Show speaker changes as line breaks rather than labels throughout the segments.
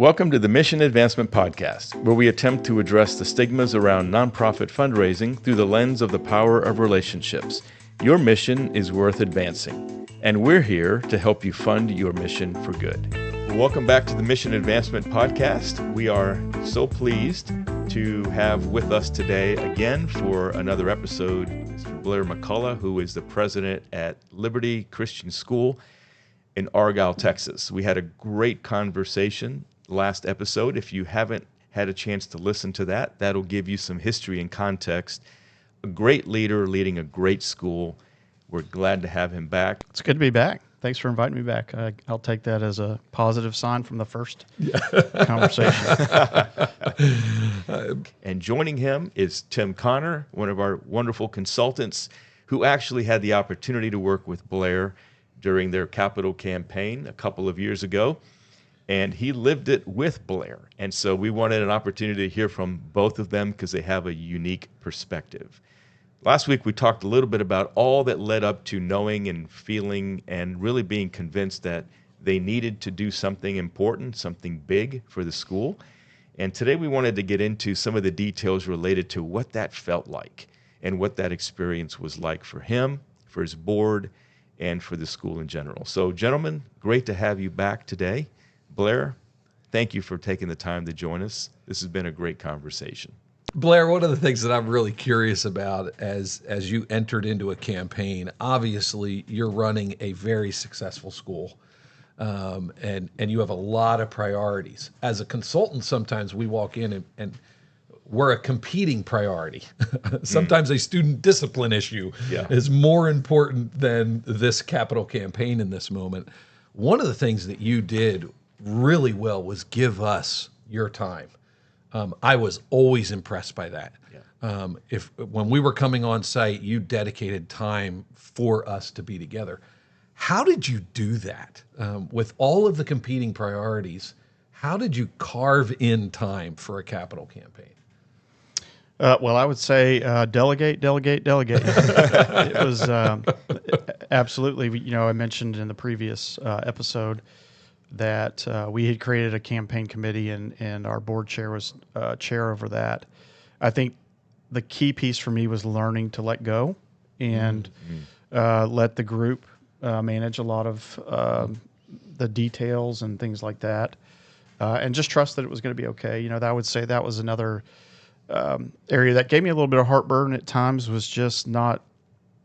Welcome to the Mission Advancement Podcast, where we attempt to address the stigmas around nonprofit fundraising through the lens of the power of relationships. Your mission is worth advancing, and we're here to help you fund your mission for good. Welcome back to the Mission Advancement Podcast. We are so pleased to have with us today again for another episode Mr. Blair McCullough, who is the president at Liberty Christian School in Argyle, Texas. We had a great conversation last episode. If you haven't had a chance to listen to that, that'll give you some history and context. A great leader leading a great school. We're glad to have him back.
It's good to be back. Thanks for inviting me back. I'll take that as a positive sign from the first conversation.
And joining him is Tim Connor, one of our wonderful consultants who actually had the opportunity to work with Blair during their capital campaign a couple of years ago. And he lived it with Blair. And so we wanted an opportunity to hear from both of them because they have a unique perspective. Last week, we talked a little bit about all that led up to knowing and feeling and really being convinced that they needed to do something important, something big for the school. And today we wanted to get into some of the details related to what that felt like and what that experience was like for him, for his board, and for the school in general. So, gentlemen, great to have you back today. Blair, thank you for taking the time to join us. This has been a great conversation.
Blair, one of the things that I'm really curious about as you entered into a campaign, obviously you're running a very successful school, and you have a lot of priorities. As a consultant, sometimes we walk in and we're a competing priority. Sometimes a student discipline issue is more important than this capital campaign in this moment. One of the things that you did really well was give us your time. I was always impressed by that. When we were coming on site, you dedicated time for us to be together. How did you do that? With all of the competing priorities, how did you carve in time for a capital campaign?
Well, I would say delegate. It was absolutely, I mentioned in the previous episode that we had created a campaign committee and our board chair was chair over that. I think the key piece for me was learning to let go and let the group manage a lot of the details and things like that, and just trust that it was going to be okay. I would say that was another area that gave me a little bit of heartburn at times, was just not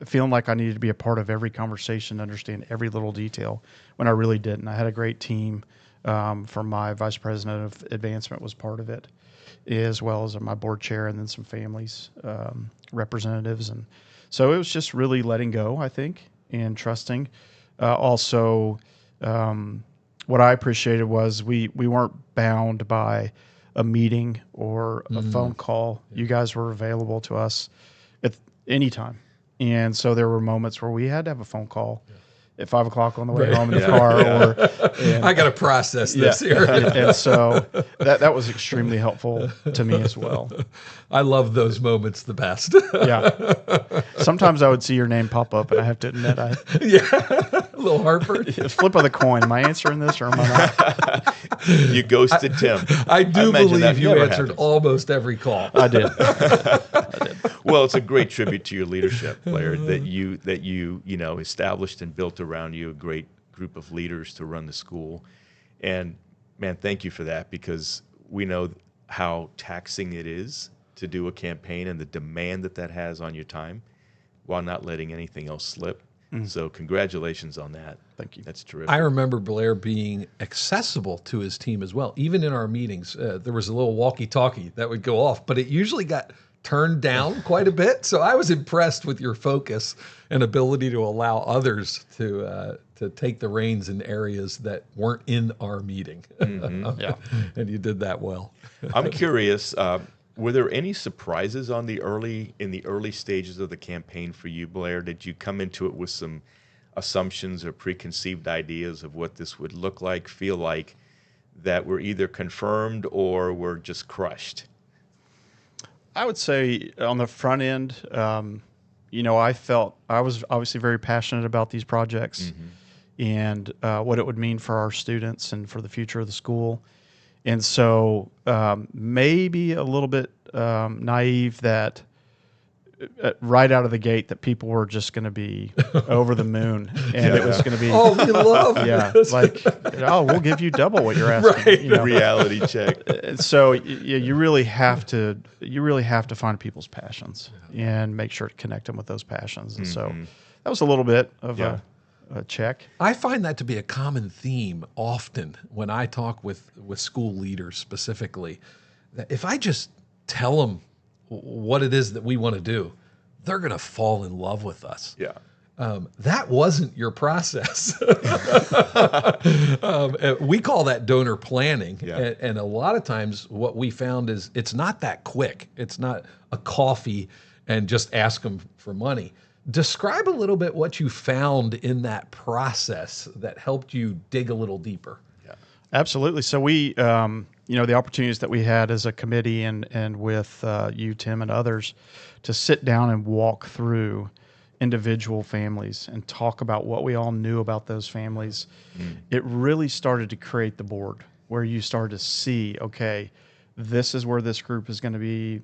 feeling like I needed to be a part of every conversation, understand every little detail, when I really didn't. I had a great team. From my vice president of advancement was part of it, as well as my board chair, and then some families, representatives. And so it was just really letting go, I think, and trusting. Also, what I appreciated was we weren't bound by a meeting or a phone call. You guys were available to us at any time. And so there were moments where we had to have a phone call at 5 o'clock on the way home in the car.
I got to process this here.
And so that was extremely helpful to me as well.
I love those moments the best.
Sometimes I would see your name pop up, and I have to admit,
a little heartburn.
Flip of the coin. Am I answering this or am I not?
You ghosted Tim.
I believe you answered almost every call.
I did.
Well, it's a great tribute to your leadership, Blair, that you established and built around you a great group of leaders to run the school. And man, thank you for that, because we know how taxing it is to do a campaign and the demand that has on your time while not letting anything else slip. So congratulations on that.
Thank you.
That's terrific.
I remember Blair being accessible to his team as well. Even in our meetings, there was a little walkie-talkie that would go off, but it usually got turned down quite a bit. So I was impressed with your focus and ability to allow others to take the reins in areas that weren't in our meeting. And you did that well.
I'm curious, were there any surprises in the early stages of the campaign for you, Blair? Did you come into it with some assumptions or preconceived ideas of what this would look like, feel like, that were either confirmed or were just crushed?
I would say on the front end, I felt I was obviously very passionate about these projects and what it would mean for our students and for the future of the school. And so maybe a little bit naive that right out of the gate that people were just going to be over the moon, and it was going to be,
Oh, we love
yeah,
this.
like, oh, we'll give you double what you're asking.
Right.
You know?
Reality check.
So you really have to find people's passions and make sure to connect them with those passions. And so that was a little bit of a check.
I find that to be a common theme often when I talk with school leaders specifically. That if I just tell them what it is that we want to do, they're going to fall in love with us.
Yeah.
That wasn't your process. We call that donor planning.
Yeah.
And a lot of times what we found is it's not that quick. It's not a coffee and just ask them for money. Describe a little bit what you found in that process that helped you dig a little deeper.
Yeah.
Absolutely. So we, the opportunities that we had as a committee and with you, Tim, and others to sit down and walk through individual families and talk about what we all knew about those families, it really started to create the board where you started to see, okay, this is where this group is going to be,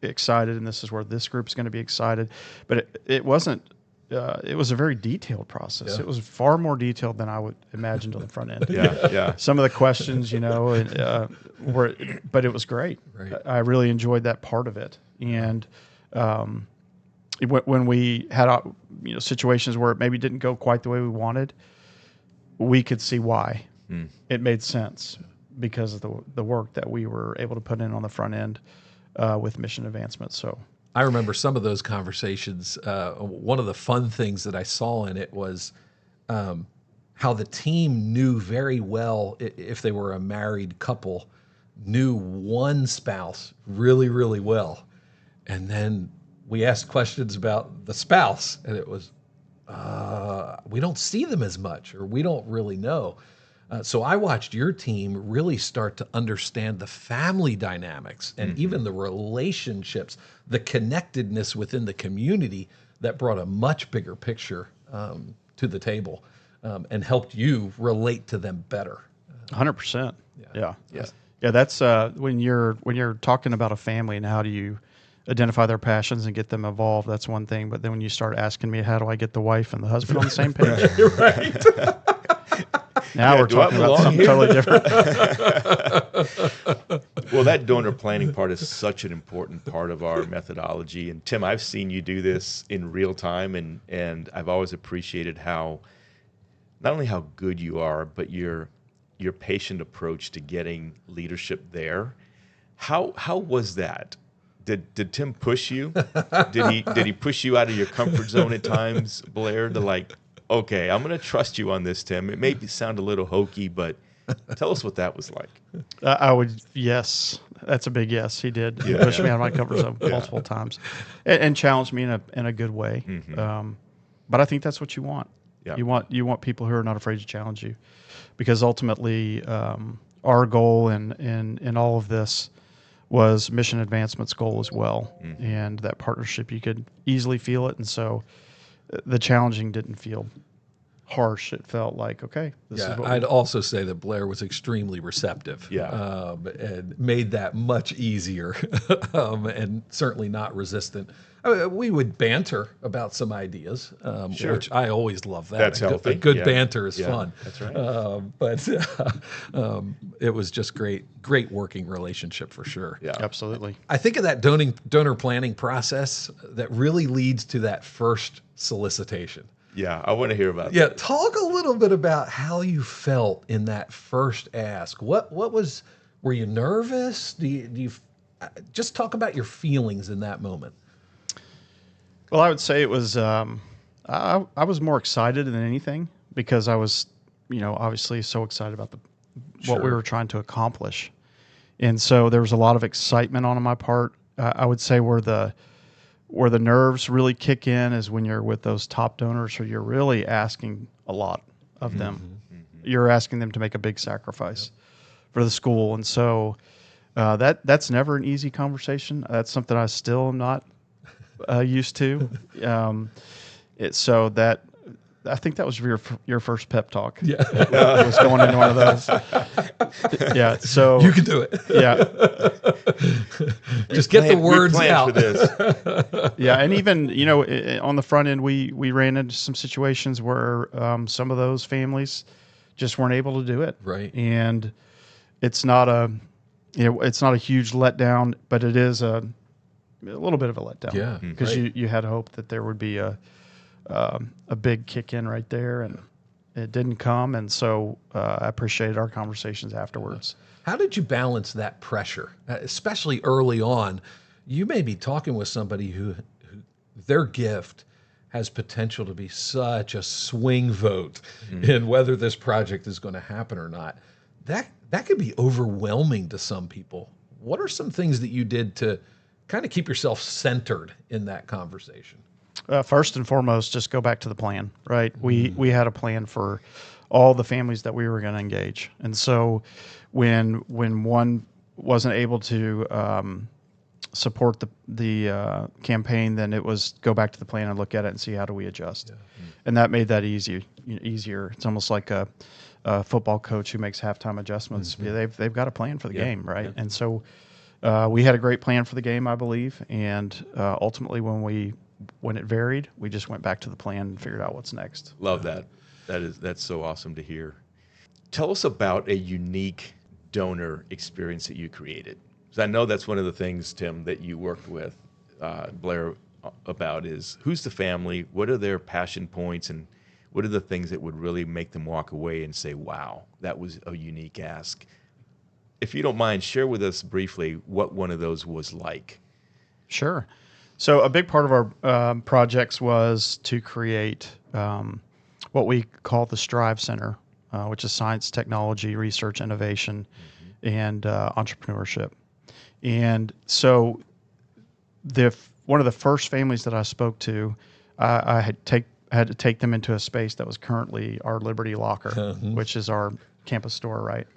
excited, and this is where this group is going to be excited. But it wasn't. It was a very detailed process.
Yeah.
It was far more detailed than I would imagined on the front end.
Yeah.
Some of the questions, were, but it was great.
Right.
I really enjoyed that part of it. And when we had situations where it maybe didn't go quite the way we wanted, we could see why. It made sense because of the work that we were able to put in on the front end with mission advancement. So
I remember some of those conversations. One of the fun things that I saw in it was how the team knew very well, if they were a married couple, knew one spouse really, really well. And then we asked questions about the spouse, and it was, we don't see them as much, or we don't really know. So I watched your team really start to understand the family dynamics and even the relationships, the connectedness within the community that brought a much bigger picture to the table and helped you relate to them better.
100%. Yeah.
Yeah.
Yeah. That's when you're talking about a family and how do you identify their passions and get them involved. That's one thing. But then when you start asking me, how do I get the wife and the husband on the same page?
Right.
Now we're talking about something totally different.
Well, that donor planning part is such an important part of our methodology. And Tim, I've seen you do this in real time, and I've always appreciated how, not only how good you are, but your patient approach to getting leadership there. How was that? Did Tim push you? Did he push you out of your comfort zone at times, Blair, to like, okay, I'm going to trust you on this, Tim. It may sound a little hokey, but tell us what that was like.
Yes, that's a big yes. He did. He pushed me out of my comfort zone multiple times and challenged me in a good way. But I think that's what you want.
Yeah.
You want people who are not afraid to challenge you, because ultimately our goal in all of this was mission advancement's goal as well. And that partnership, you could easily feel it. And so the challenging didn't feel harsh. It felt like, okay, this is what
I'd also say that Blair was extremely receptive.
Yeah.
And made that much easier and certainly not resistant. We would banter about some ideas,
Sure.
which I always love that.
That's healthy.
A good
Yeah.
banter is
Yeah,
fun.
that's right.
But it was just great working relationship for sure.
Yeah.
Absolutely.
I think of that donor planning process that really leads to that first solicitation.
Yeah, I want to hear about
Yeah,
that.
talk a little bit about how you felt in that first ask. What was? Were you nervous? Do you just talk about your feelings in that moment?
Well, I would say it was, I was more excited than anything because I was, obviously so excited about what we
Sure.
were trying to accomplish. And so there was a lot of excitement on my part. I would say where the nerves really kick in is when you're with those top donors, or you're really asking a lot of them. You're asking them to make a big sacrifice for the school. And so that's never an easy conversation. That's something I still am not used to. So I think that was your first pep talk.
Yeah.
It was going into one of those. Yeah. So
You can do it.
yeah.
Just get the words
planned
out.
for this.
Yeah, and even on the front end, we ran into some situations where some of those families just weren't able to do it.
Right.
And it's not it's not a huge letdown, but it is a little bit of a letdown.
Yeah,
because
right.
you had hoped that there would be a big kick in right there, and it didn't come. And so I appreciated our conversations afterwards.
How did you balance that pressure, especially early on? You may be talking with somebody who their gift has potential to be such a swing vote in whether this project is going to happen or not. That could be overwhelming to some people. What are some things that you did to kind of keep yourself centered in that conversation?
First and foremost, just go back to the plan, right? We had a plan for all the families that we were going to engage. And so when one wasn't able to support the campaign, then it was go back to the plan and look at it and see how do we adjust. Yeah. And that made that easier. It's almost like a football coach who makes halftime adjustments. Mm-hmm. They've got a plan for the game, right? Yeah. And so we had a great plan for the game, I believe. And ultimately, when it varied, we just went back to the plan and figured out what's next.
Love that. That's so awesome to hear. Tell us about a unique donor experience that you created. Because I know that's one of the things, Tim, that you worked with Blair about is who's the family, what are their passion points, and what are the things that would really make them walk away and say, wow, that was a unique ask. If you don't mind, share with us briefly what one of those was like.
Sure. So a big part of our projects was to create what we call the Strive Center, which is science, technology, research, innovation, and entrepreneurship. And so one of the first families that I spoke to, I had to take them into a space that was currently our Liberty Locker, which is our campus store, right?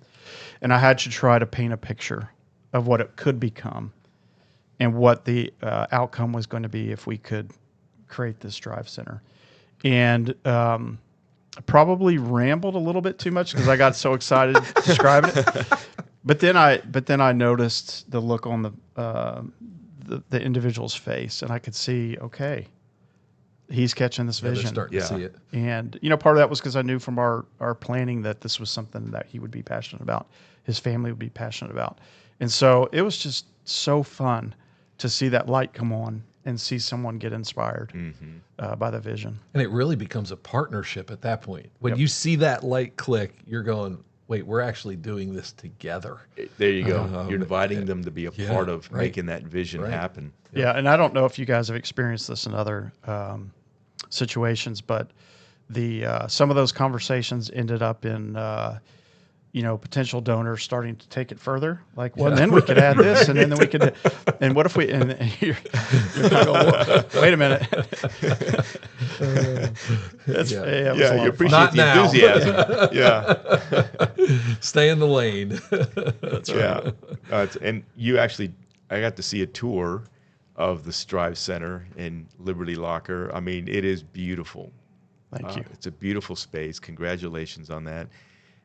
And I had to try to paint a picture of what it could become and what the outcome was going to be if we could create this Drive Center. And probably rambled a little bit too much because I got so excited describing it. But then I noticed the look on the individual's face, and I could see, okay, he's catching this vision.
They're starting to see it.
And part of that was because I knew from our planning that this was something that he would be passionate about, his family would be passionate about. And so it was just so fun to see that light come on and see someone get inspired by the vision.
And it really becomes a partnership at that point. When you see that light click, you're going, wait, we're actually doing this together.
There you go. You're inviting them to be a part of making that vision happen.
Yeah, and I don't know if you guys have experienced this in other situations, but some of those conversations ended up in potential donors starting to take it further. Like, well, then we could add this, and then we could, and what if we? And you're kind of going, wait a minute.
You appreciate the enthusiasm.
Stay in the lane.
That's right.
And you actually, I got to see a tour of the Strive Center in Liberty Locker. I mean, it is beautiful.
Thank you.
It's a beautiful space. Congratulations on that.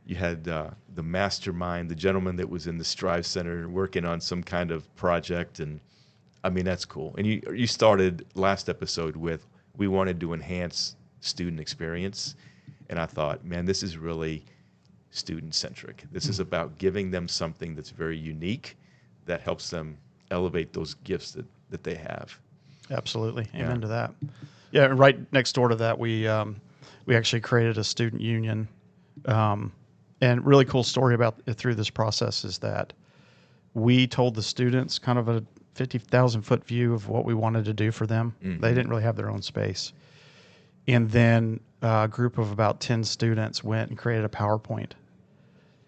You had the mastermind, the gentleman that was in the Strive Center working on some kind of project. And I mean, that's cool. And you started last episode with, we wanted to enhance student experience. And I thought, man, this is really student-centric. This is about giving them something that's very unique that helps them elevate those gifts that they have.
Absolutely. Amen to that. Yeah, and right next door to that, we actually created a student union. And really cool story about it through this process is that we told the students kind of a 50,000-foot view of what we wanted to do for them. They didn't really have their own space. And then a group of about 10 students went and created a PowerPoint.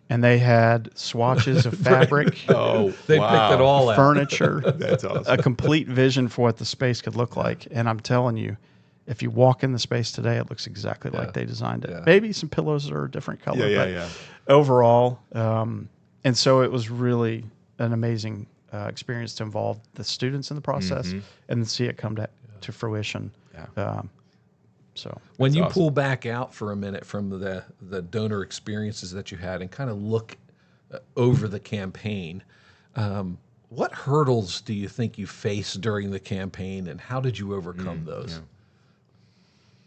And they had swatches of fabric.
Oh,
they picked it all out.
Furniture.
That's awesome.
A complete vision for what the space could look like. And I'm telling you, if you walk in the space today, it looks exactly like they designed it. Yeah. Maybe some pillows are a different color. But overall, and so it was really an amazing experience to involve the students in the process and then see it come to fruition. So
When
That's
you
awesome.
pull back out for a minute from the donor experiences that you had and kind of look over the campaign, what hurdles do you think you faced during the campaign, and how did you overcome those?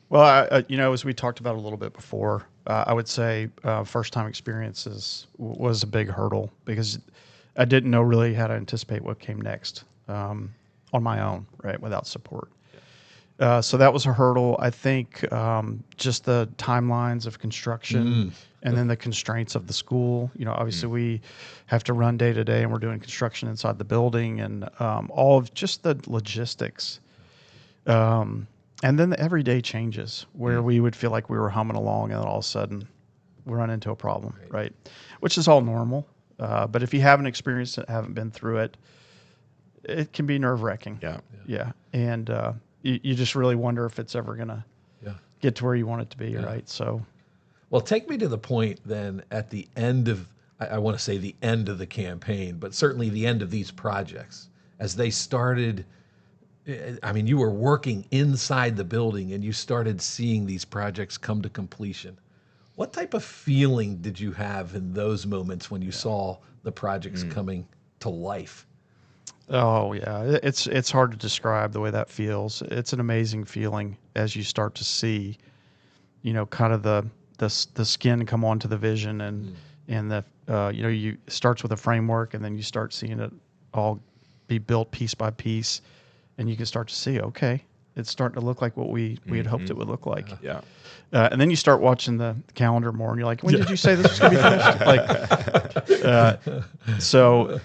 well, as we talked about a little bit before, I would say first time experiences was a big hurdle because I didn't know really how to anticipate what came next on my own, right, without support. So that was a hurdle. I think just the timelines of construction and then the constraints of the school. Obviously we have to run day to day, and we're doing construction inside the building, and all of just the logistics. And then the everyday changes where we would feel like we were humming along, and then all of a sudden we run into a problem, right? Which is all normal. But if you haven't experienced it, haven't been through it, it can be nerve wracking.
Yeah.
And you just really wonder if it's ever going to
Yeah.
get to where you want it to be, right? So,
Well, take me to the point then at the end of, I want to say the end of the campaign, but certainly the end of these projects as they started. I mean, you were working inside the building and you started seeing these projects come to completion. What type of feeling did you have in those moments when you saw the projects coming to life?
oh yeah, it's hard to describe the way that feels. It's an amazing feeling as you start to see, kind of the skin come onto the vision, and the you starts with a framework, and then you start seeing it all be built piece by piece, and you can start to see, okay, it's starting to look like what we had hoped it would look like.
Yeah.
And then you start watching the calendar more, and you're like, when did you say this was going to be finished? So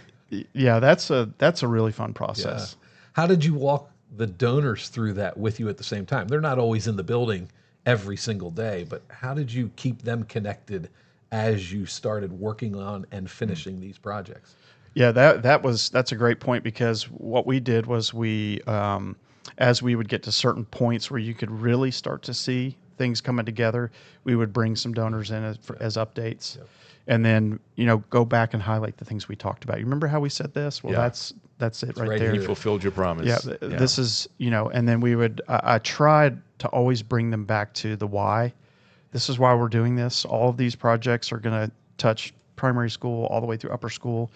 yeah, that's a really fun process.
How did you walk the donors through that with you at the same time? They're not always in the building every single day, but how did you keep them connected as you started working on and finishing these projects?
Yeah, that's a great point, because what we did was as we would get to certain points where you could really start to see things coming together, we would bring some donors in as updates, and then go back and highlight the things we talked about. You remember how we said this? Well,
Yeah.
that's it right
right
there.
You fulfilled your promise.
Yeah, this is and then we would. I tried to always bring them back to the why. This is why we're doing this. All of these projects are going to touch primary school all the way through upper school.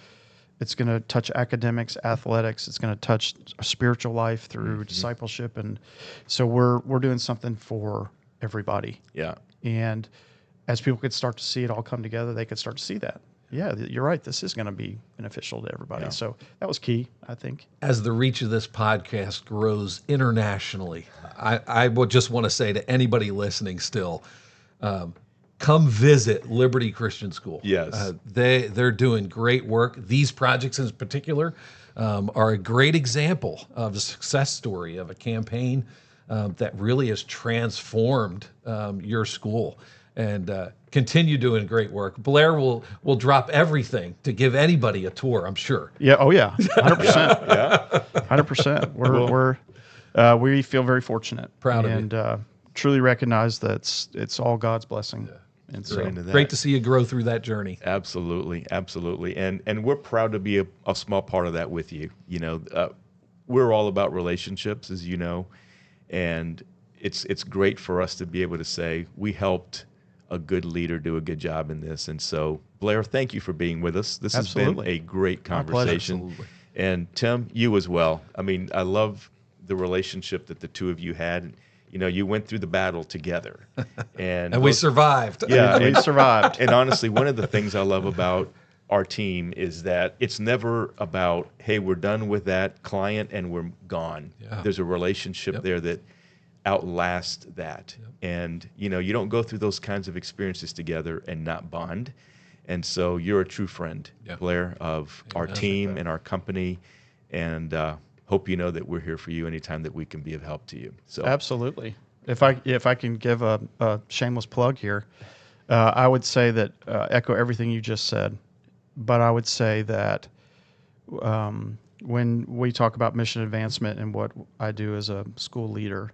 It's going to touch academics, athletics. It's going to touch spiritual life through discipleship, and so we're doing something for everybody.
Yeah.
And as people could start to see it all come together, they could start to see that. Yeah, you're right. This is going to be beneficial to everybody.
Yeah.
So that was key, I think.
As the reach of this podcast grows internationally, I would just want to say to anybody listening still, come visit Liberty Christian School.
Yes.
They're doing great work. These projects in particular are a great example of a success story of a campaign that really has transformed your school. And continue doing great work. Blair will drop everything to give anybody a tour, I'm sure.
Yeah. Oh yeah. 100%.
Yeah.
100%. We feel very fortunate,
Proud of you.
and truly recognize that it's all God's blessing. And so,
Into that.
Great to see you grow through that journey.
Absolutely, absolutely, and we're proud to be a small part of that with you. We're all about relationships, as you know, and it's great for us to be able to say we helped a good leader do a good job in this. And so, Blair, thank you for being with us. This has been
Absolutely.
a great
pleasure.
conversation,
Absolutely.
and Tim, you as well. I mean, I love the relationship that the two of you had. You went through the battle together, and
We survived.
Yeah,
we survived.
And honestly, one of the things I love about our team is that it's never about, hey, we're done with that client and we're gone.
Yeah.
There's a relationship there that outlasts that. And, you don't go through those kinds of experiences together and not bond. And so you're a true friend, Blair, of our team and our company. And hope you know that we're here for you anytime that we can be of help to you. So
Absolutely. If I can give a shameless plug here, I would say that echo everything you just said, but I would say that when we talk about mission advancement and what I do as a school leader,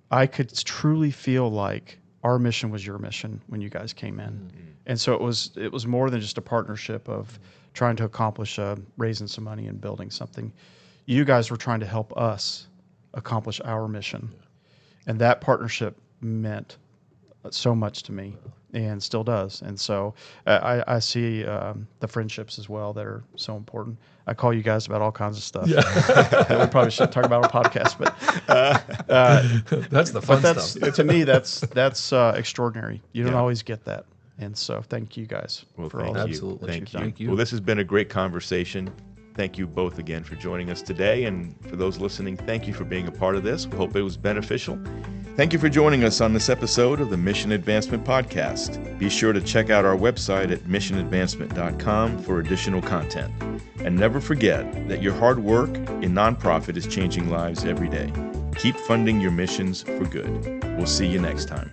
I could truly feel like our mission was your mission when you guys came in. Mm-hmm. And so it was more than just a partnership of trying to accomplish raising some money and building something. You guys were trying to help us accomplish our mission. And that partnership meant so much to me and still does. And so I see the friendships as well that are so important. I call you guys about all kinds of stuff that we probably shouldn't talk about on a podcast, but
that's the fun
but
stuff.
to me, that's extraordinary. You don't always get that. And so thank you guys for all that.
Absolutely.
You've done.
Thank you.
Well, this has been a great conversation. Thank you both again for joining us today. And for those listening, thank you for being a part of this. We hope it was beneficial. Thank you for joining us on this episode of the Mission Advancement Podcast. Be sure to check out our website at missionadvancement.com for additional content. And never forget that your hard work in nonprofit is changing lives every day. Keep funding your missions for good. We'll see you next time.